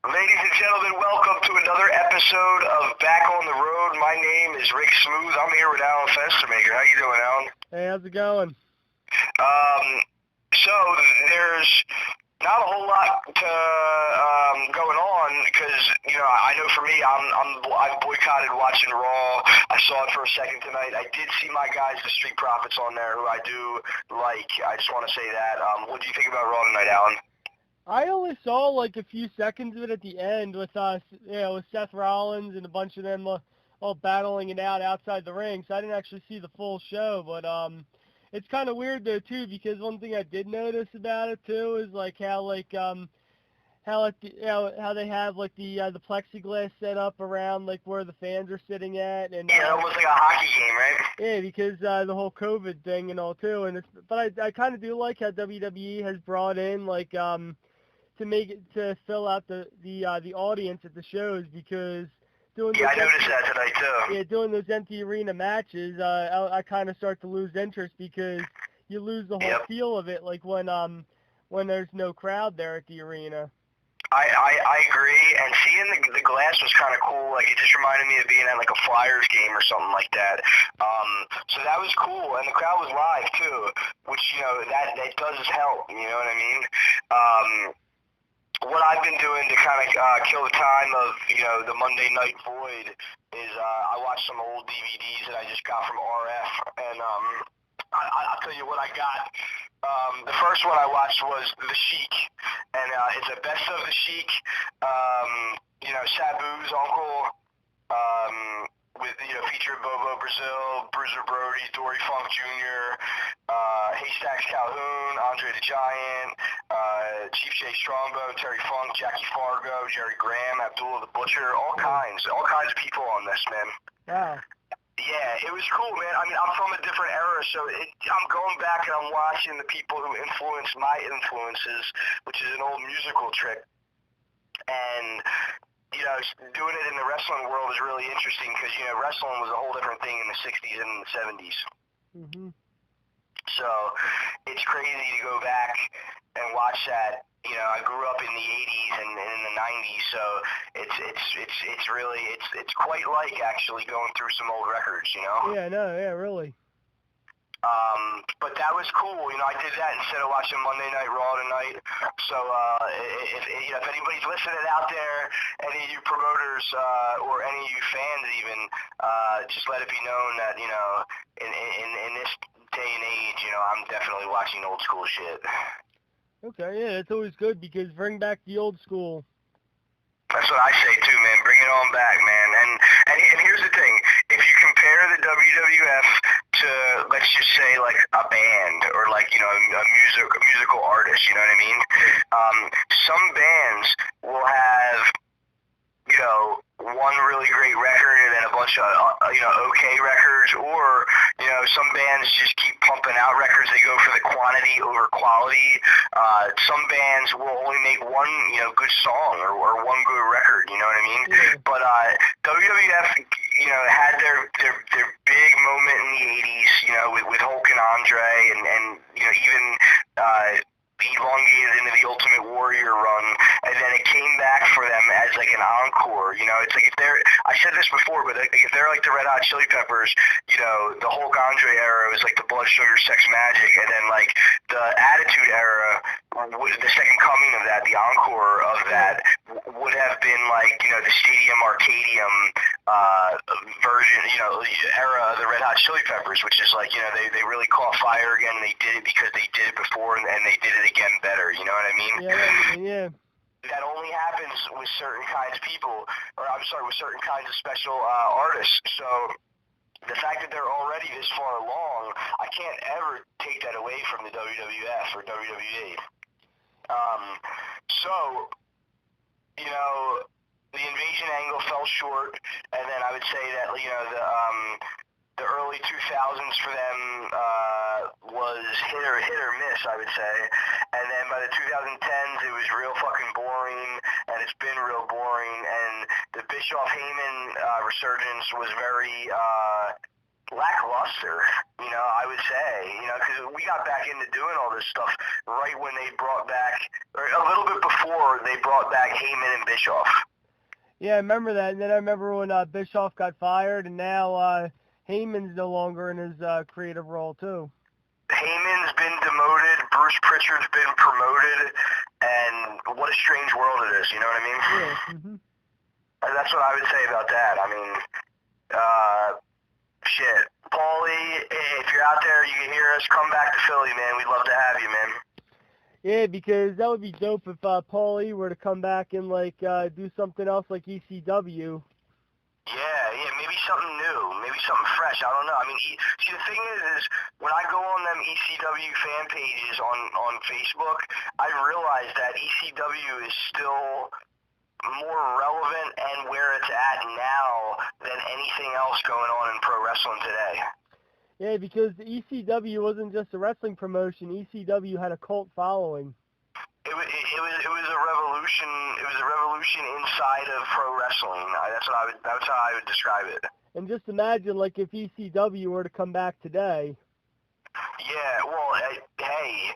Ladies and gentlemen, welcome to another episode of Back on the Road. My name is Rick Smooth. I'm here with Alan Festermaker. How you doing, Alan? Hey, how's it going? So there's not a whole lot to going on because I know for me, I've boycotted watching Raw. I saw it for a second tonight. I did see my guys, the Street Profits, on there, who I do like. I just want to say that. What do you think about Raw tonight, Alan? I only saw like a few seconds of it at the end with with Seth Rollins and a bunch of them all battling it out outside the ring. So I didn't actually see the full show, but it's kind of weird though too, because one thing I did notice about it too is like how they have like the plexiglass set up around like where the fans are sitting at, and yeah, almost like a hockey game, right? Yeah, because the whole COVID thing and all too, but I kind of do like how WWE has brought in like to fill out the audience at the shows, because I noticed that tonight too. Yeah, doing those empty arena matches, I kind of start to lose interest because you lose the whole feel of it, like when there's no crowd there at the arena. I agree, and seeing the glass was kind of cool. Like, it just reminded me of being at like a Flyers game or something like that. So that was cool, and the crowd was live too, which that does help. You know what I mean? What I've been doing to kind of kill the time of the Monday Night Void is I watched some old DVDs that I just got from RF, and I'll tell you what I got. The first one I watched was The Sheik, and it's a best of The Sheik. Sabu's uncle, with featured Bobo Brazil, Bruiser Brody, Dory Funk Jr., Haystacks Calhoun, Andre the Giant, Chief Jay Strongbow, Terry Funk, Jackie Fargo, Jerry Graham, Abdullah the Butcher, all kinds of people on this, man. Wow. Yeah, it was cool, man. I mean, I'm from a different era, so I'm going back and I'm watching the people who influenced my influences, which is an old musical trick. And, doing it in the wrestling world is really interesting because, wrestling was a whole different thing in the 60s and the 70s. Mm-hmm. So it's crazy to go back and watch that. I grew up in the 80s and in the 90s, so it's really quite like actually going through some old records, Yeah, no, yeah, really. But that was cool. I did that instead of watching Monday Night Raw tonight. So if anybody's listening out there, any of you promoters or any of you fans even, just let it be known that in this day and age, I'm definitely watching old school shit. Okay, yeah, it's always good because bring back the old school. That's what I say too, man. Bring it on back, man. And here's the thing: if you compare the WWF to, let's just say, like a band or like a musical artist, you know what I mean? Some bands will have one really great record and then a bunch of okay records, or some bands just keep pumping out records. They go for the quantity over quality. Some bands will only make one good song or one good record, you know what I mean? Yeah. But WWF had their big moment in the 80s, with Hulk and Andre, and even elongated into the Ultimate Warrior run, and then it came back for them as like an encore. It's like I said this before, but like if they're like the Red Hot Chili Peppers, the Hulk Andre era was like the Blood Sugar Sex Magic, and then like the Attitude era, the second coming of that, the encore of that, would have been like the Stadium Arcadium version, era of the Red Hot Chili Peppers, which is like they really caught fire again, and they did it because they did it before, and they did it again better. You know what I mean? Yeah. That only happens with certain kinds of people, with certain kinds of special artists. So the fact that they're already this far along, I can't ever take that away from the WWF or WWE. The invasion angle fell short, and then I would say that the early 2000s for them was hit or miss, I would say. And then by the 2010s, it was real fucking boring, and it's been real boring. And the Bischoff-Heyman resurgence was very lackluster, I would say, because we got back into doing all this stuff right when they brought back, or a little bit before they brought back Heyman and Bischoff. Yeah, I remember that. And then I remember when Bischoff got fired, and now Heyman's no longer in his creative role too. Heyman's been demoted, Bruce Pritchard's been promoted, and what a strange world it is, you know what I mean? Yeah. Mm-hmm. That's what I would say about that. I mean, shit. Paulie, if you're out there, you can hear us, come back to Philly, man. We'd love to have you, man. Yeah, because that would be dope if Paulie were to come back and do something else like ECW. Yeah, maybe something new, maybe something fresh. I don't know. I mean, see, the thing is when I go on them ECW fan pages on Facebook, I realize that ECW is still more relevant and where it's at now than anything else going on in pro wrestling today. Yeah, because the ECW wasn't just a wrestling promotion. ECW had a cult following. It was a revolution. It was a revolution inside of pro wrestling. That's how I would describe it. And just imagine, if ECW were to come back today. Yeah, well, hey,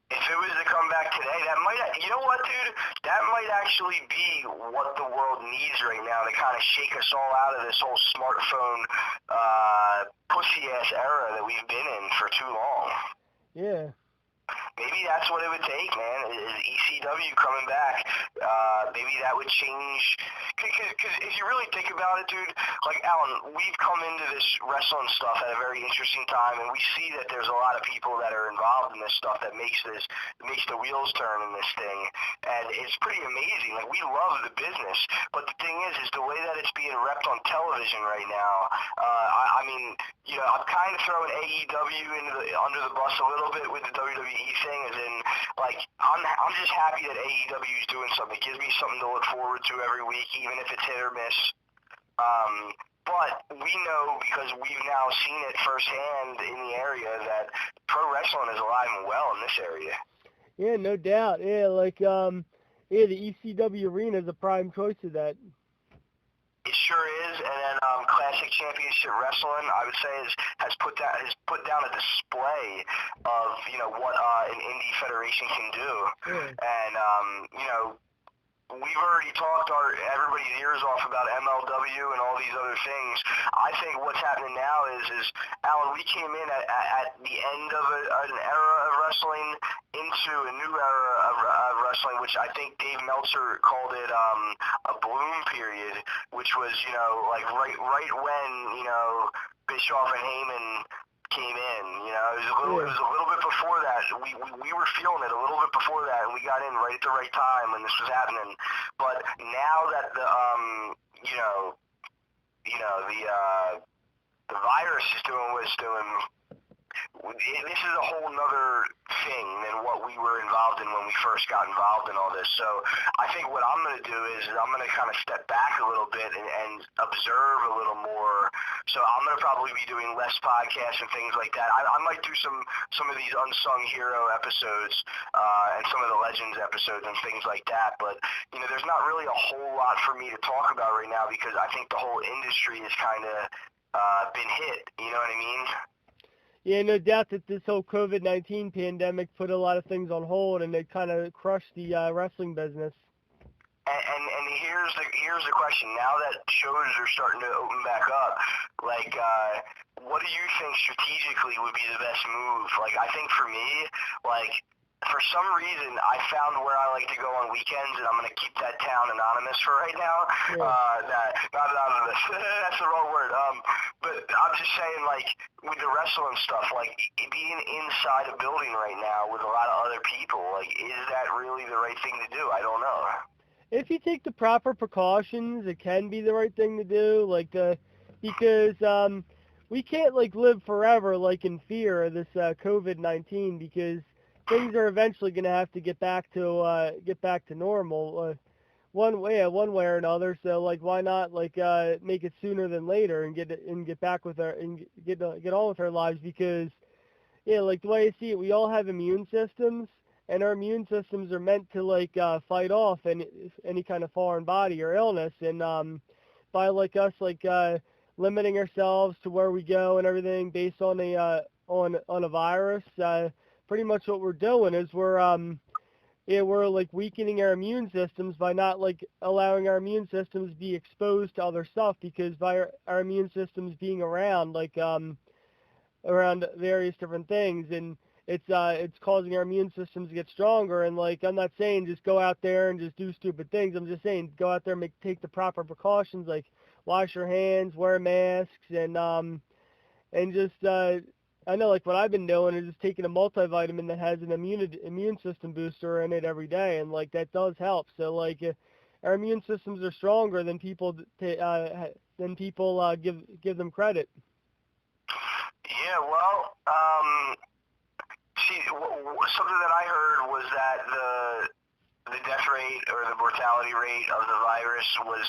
if it was to come back today, that might, you know what, dude? That might actually be what the world needs right now to kind of shake us all out of this whole smartphone, pussy-ass era that we've been in for too long. Yeah. Maybe that's what it would take, man, is ECW coming back. Maybe that would change. Because if you really think about it, dude, Alan, we've come into this wrestling stuff at a very interesting time, and we see that there's a lot of people that are involved in this stuff that makes the wheels turn in this thing. And it's pretty amazing. We love the business. But the thing is the way that it's being repped on television right now, I mean, I'm kind of throwing AEW under the bus a little bit with the WWE thing, as in, I'm just happy that AEW is doing something. It gives me something to look forward to every week, even if it's hit or miss. But we know, because we've now seen it firsthand in the area, that pro wrestling is alive and well in this area. Yeah, no doubt. Yeah, the ECW arena is a prime choice of that. It sure is, and then Classic Championship Wrestling, I would say, has put down a display of what an indie federation can do, and we've already talked everybody's ears off about MLW and all these other things. I think what's happening now is Alan, we came in at the end of an era of wrestling into a new era of wrestling, which I think Dave Meltzer called it a bloom period, which was right when Bischoff and Heyman came in. It was a little bit before that. We were feeling it a little bit before that, and we got in right at the right time when this was happening. But now that the virus is doing what it's doing, this is a whole nother thing than what we were involved in when we first got involved in all this. So I think what I'm going to do is I'm going to kind of step back a little bit and observe a little more. So I'm going to probably be doing less podcasts and things like that. I might do some of these unsung hero episodes and some of the legends episodes and things like that. But there's not really a whole lot for me to talk about right now, because I think the whole industry has kind of been hit. You know what I mean? Yeah, no doubt that this whole COVID-19 pandemic put a lot of things on hold, and it kind of crushed the wrestling business. And here's the question. Now that shows are starting to open back up, what do you think strategically would be the best move? I think for me, for some reason, I found where I like to go on weekends, and I'm going to keep that town anonymous for right now. Yeah. Not anonymous. That's the wrong word. But I'm just saying, with the wrestling stuff, being inside a building right now with a lot of other people, is that really the right thing to do? I don't know. If you take the proper precautions, it can be the right thing to do, because we can't, live forever, in fear of this COVID-19, because things are eventually going to have to get back to normal, one way or another. So why not make it sooner than later and get back with our and get on with our lives? Because the way I see it, we all have immune systems, and our immune systems are meant to fight off any kind of foreign body or illness. And by us limiting ourselves to where we go and everything based on a virus. Pretty much what we're doing is we're like weakening our immune systems by not like allowing our immune systems to be exposed to other stuff, because by our immune systems being around around various different things, and it's causing our immune systems to get stronger. And like, I'm not saying just go out there and just do stupid things. I'm just saying go out there and take the proper precautions, like wash your hands, wear masks, and just I know like what I've been doing is just taking a multivitamin that has an immune system booster in it every day, and like that does help. So like our immune systems are stronger than people give them credit. Yeah, well, see, something that I heard was that the death rate or the mortality rate of the virus was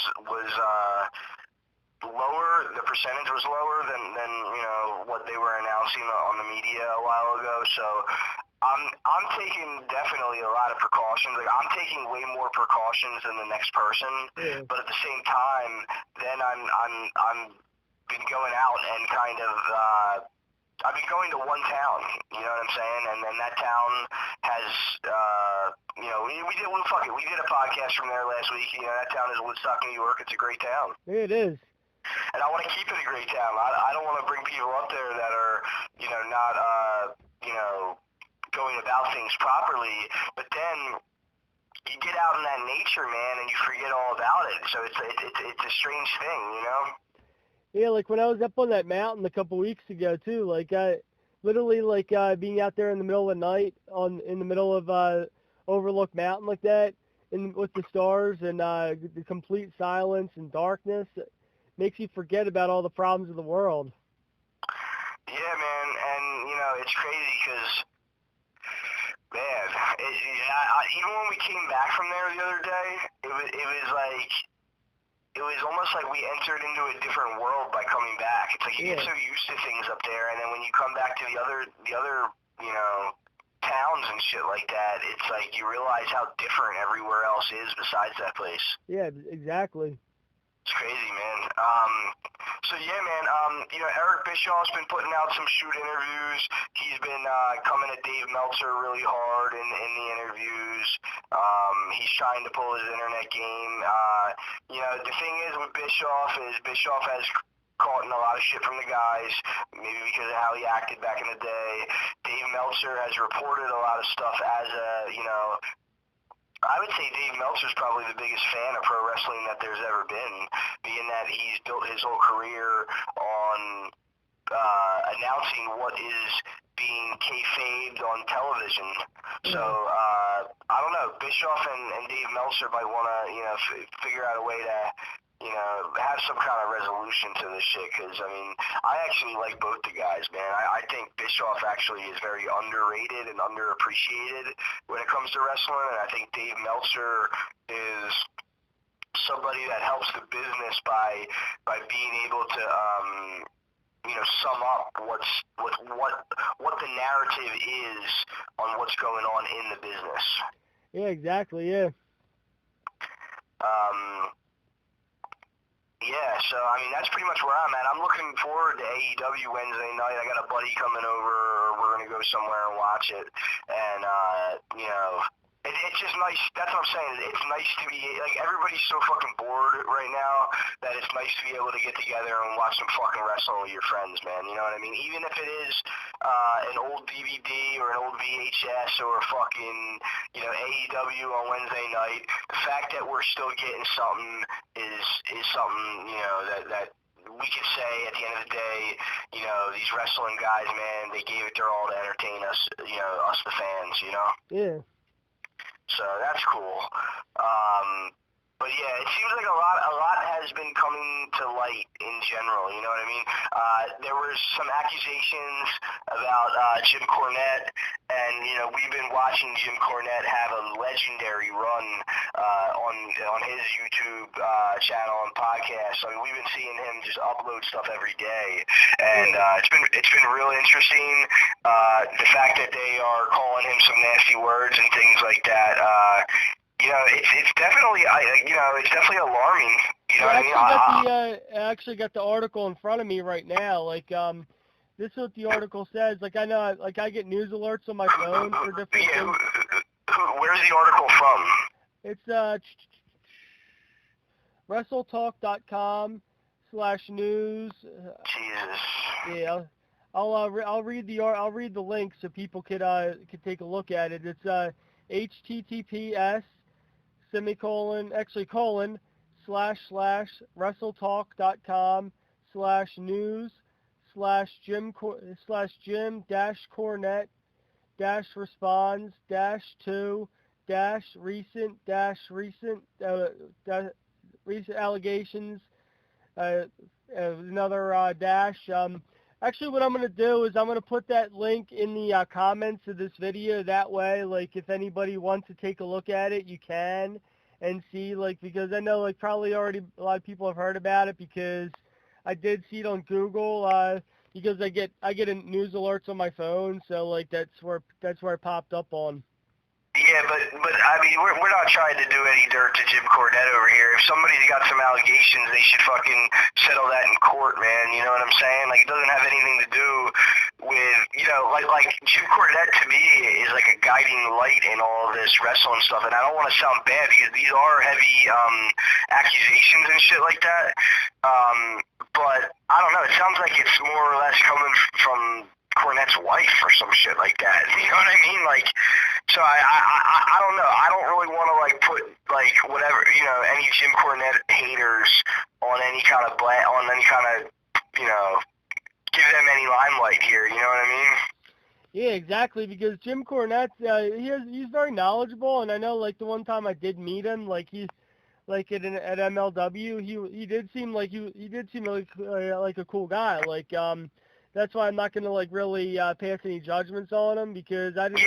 lower. The percentage was lower than what they were announcing on the media a while ago. So I'm taking definitely a lot of precautions. Like, I'm taking way more precautions than the next person. Yeah. But at the same time, then I'm been going out and kind of I've been going to one town, you know what I'm saying? And then that town has, we did a podcast from there last week. You know, that town is Woodstock, New York. It's a great town. It is. And I want to keep it a great town. I don't want to bring people up there that are, not, going about things properly. But then you get out in that nature, man, and you forget all about it. So it's a strange thing, you know? Yeah, like when I was up on that mountain a couple weeks ago too, like I literally like being out there in the middle of the night in the middle of Overlook Mountain like that, and with the stars and the complete silence and darkness, it makes you forget about all the problems of the world. Yeah, man, and it's crazy because, man, even when we came back from there the other day, it was almost like we entered into a different world by coming back. It's like you get so used to things up there, and then when you come back to the other towns and shit like that, it's like you realize how different everywhere else is besides that place. Yeah, exactly. It's crazy, man. So yeah, man. Eric Bischoff's been putting out some shoot interviews. He's been coming at Dave Meltzer really hard in the interviews. He's trying to pull his internet game. The thing is with Bischoff has caught in a lot of shit from the guys, maybe because of how he acted back in the day. Dave Meltzer has reported a lot of stuff as I would say Dave Meltzer's probably the biggest fan of pro wrestling that there's ever been, being that he's built his whole career on announcing what is being kayfabed on television. So, I don't know, Bischoff and Dave Meltzer might want to, figure out a way to, have some kind of resolution to this shit, because, I mean, I actually like both the guys, man. I think Bischoff actually is very underrated and underappreciated when it comes to wrestling, and I think Dave Meltzer is somebody that helps the business by being able to, sum up what the narrative is on what's going on in the business. Yeah, exactly, yeah. Yeah, so, I mean, that's pretty much where I'm at. I'm looking forward to AEW Wednesday night. I got a buddy coming over. We're going to go somewhere and watch it. And, it's just nice. That's what I'm saying. It's nice to be, like, everybody's so fucking bored right now that it's nice to be able to get together and watch some fucking wrestling with your friends, man. You know what I mean? Even if it is an old DVD or an old VHS or fucking, AEW on Wednesday night, the fact that we're still getting something is something, that we could say at the end of the day, these wrestling guys, man, they gave it their all to entertain us, us the fans, Yeah. So that's cool. But yeah, it seems like a lot has been coming to light in general, you know what I mean? There was some accusations about Jim Cornette, and we've been watching Jim Cornette have a legendary run on his YouTube channel and podcast. I mean, we've been seeing him just upload stuff every day, and it's been really interesting. The fact that they are calling him some nasty words and things like that. It's definitely, it's definitely alarming, You know what I mean? I actually got the article in front of me right now. Like, this is what the article says. Like, I know, like, I get news alerts on my phone for different things. Where's the article from? It's WrestleTalk.com/news. Jesus. Yeah, I'll read the link so people could take a look at it. It's https://WrestleTalk.com/news/Jim Cornette-recent recent allegations, another dash. Actually, what I'm going to do is I'm going to put that link in the comments of this video. That way, like, if anybody wants to take a look at it, you can and see, like, because I know, like, probably already a lot of people have heard about it because I did see it on Google, because I get news alerts on my phone, so, like, that's where it popped up on. Yeah, but I mean, we're not trying to do any dirt to Jim Cornette over here. If somebody's got some allegations, they should fucking settle that in court, man. You know what I'm saying? Like, it doesn't have anything to do with, you know, like Jim Cornette to me is like a guiding light in all of this wrestling stuff. And I don't want to sound bad because these are heavy accusations and shit like that. But I don't know. It sounds like it's more or less coming from Cornette's wife or some shit like that. You know what I mean? Like, so I don't know. I don't really want to like put like whatever, you know, any Jim Cornette haters on any kind of you know, give them any limelight here. You know what I mean? Yeah, exactly. Because Jim Cornette, he's very knowledgeable, and I know like the one time I did meet him, like he's like at MLW, he did seem like like a cool guy. Like that's why I'm not gonna like really pass any judgments on him because I didn't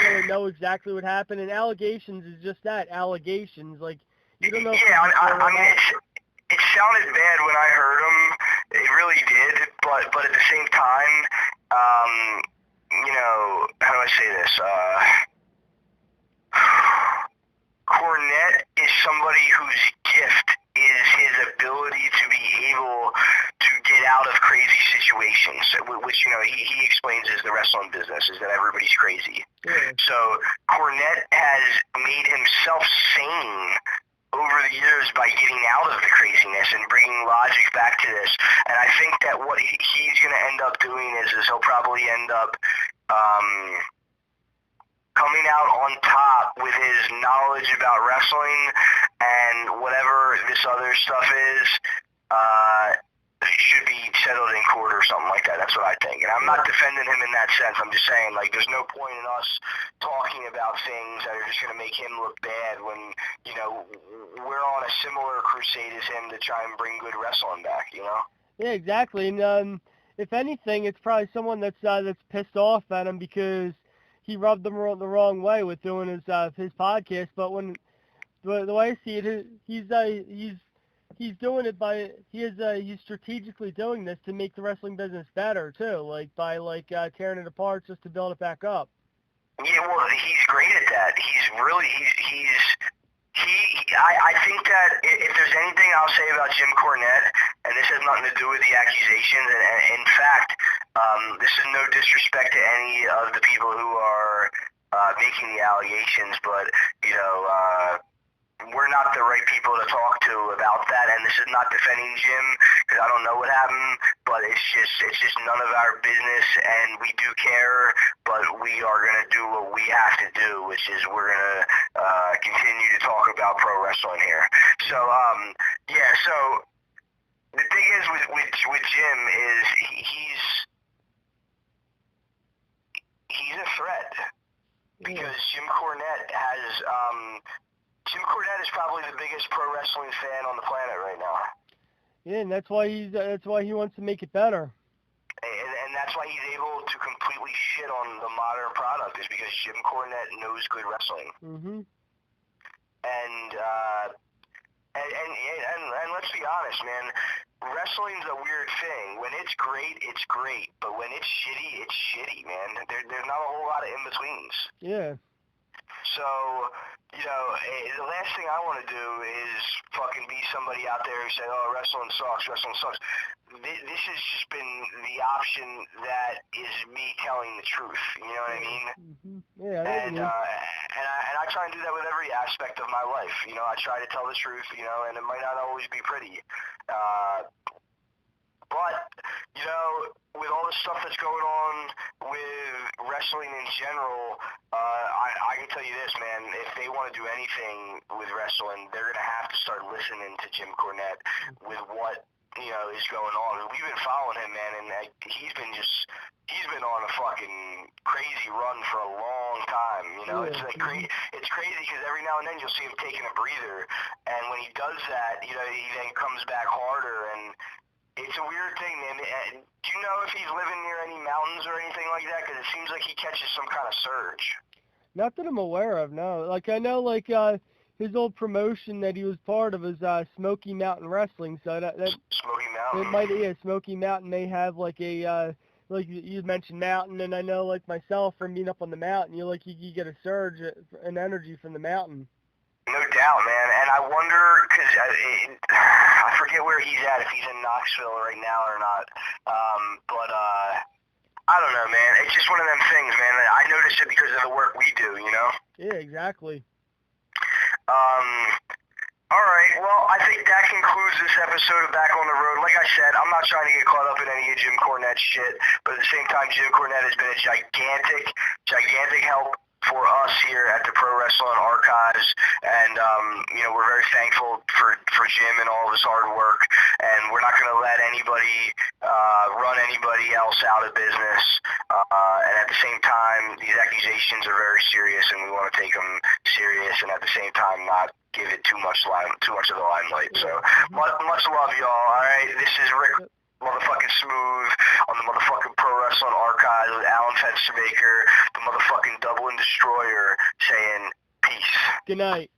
really know exactly what happened. And allegations is just that, allegations. Like you don't know. Yeah, I mean it sounded bad when I heard him. It really did, but at the same time, you know, how do I say this? Cornette is somebody whose gift is his ability to be able to get out of crazy situations, which, you know, he explains is the wrestling business, is that everybody's crazy. Yeah. So Cornette has made himself sane over the years by getting out of the craziness and bringing logic back to this. And I think that what he's going to end up doing is he'll probably end up coming out on top with his knowledge about wrestling and whatever this other stuff is, should be settled in court or something like that. That's what I think. And I'm not defending him in that sense. I'm just saying, like, there's no point in us talking about things that are just going to make him look bad when, you know, we're on a similar crusade as him to try and bring good wrestling back, you know? Yeah, exactly. And if anything, it's probably someone that's pissed off at him because he rubbed them the wrong way with doing his podcast. But the way I see it, he's doing it by he's strategically doing this to make the wrestling business better too, like by tearing it apart just to build it back up. Yeah, well, he's great at that. I think that if there's anything I'll say about Jim Cornette, and this has nothing to do with the accusations, and in fact, this is no disrespect to any of the people who are making the allegations, but, you know, we're not the right people to talk to about that, and this is not defending Jim, because I don't know what happened, but it's just none of our business, and we do care, but we are going to do what we have to do, which is we're going to continue to talk about pro wrestling here. So, yeah, so the thing is with Jim is he's a threat, because Jim Cornette is probably the biggest pro wrestling fan on the planet right now. Yeah, and that's why he wants to make it better. And that's why he's able to completely shit on the modern product, is because Jim Cornette knows good wrestling. Mhm. And let's be honest, man. Wrestling's a weird thing. When it's great, it's great. But when it's shitty, man. There's not a whole lot of in-betweens. Yeah. So, the last thing I want to do is fucking be somebody out there who say, oh, wrestling sucks, wrestling sucks. This has just been the option that is me telling the truth. You know what I mean? Mm-hmm. Yeah, and I try and do that with every aspect of my life. I try to tell the truth, and it might not always be pretty. But, with all the stuff that's going on with wrestling in general, I can tell you this, man. If they want to do anything with wrestling, they're going to have to start listening to Jim Cornette with what, is going on. We've been following him, man, and he's been on a fucking crazy run for a long time. It's like it's crazy because every now and then you'll see him taking a breather, and when he does that, he then comes back harder, and it's a weird thing, man. Do you know if he's living near any mountains or anything like that? Because it seems like he catches some kind of surge. Not that I'm aware of, no. Like, I know, his old promotion that he was part of is Smoky Mountain Wrestling, so that Smoky Mountain? It might, Smoky Mountain may have, like like you mentioned mountain, and I know, like, myself, from being up on the mountain, you get a surge in energy from the mountain. No doubt, man. And I wonder, because I forget where he's at, if he's in Knoxville right now or not. But I don't know, man. It's just one of them things, man. I notice it because of the work we do, Yeah, exactly. All right. Well, I think that concludes this episode of Back on the Road. Like I said, I'm not trying to get caught up in any of Jim Cornette's shit, but at the same time, Jim Cornette has been a gigantic help for us here at the Pro Wrestling Archives, and we're very thankful for Jim and all of his hard work, and we're not going to let anybody run anybody else out of business, and at the same time, these accusations are very serious, and we want to take them serious, and at the same time not give it too much of the limelight. So much love, y'all. All right, this is Rick motherfucking Smooth on the motherfucking Pro Wrestling Archives with Alan Fenstermaker, the motherfucking Double and Destroyer, saying peace. Good night.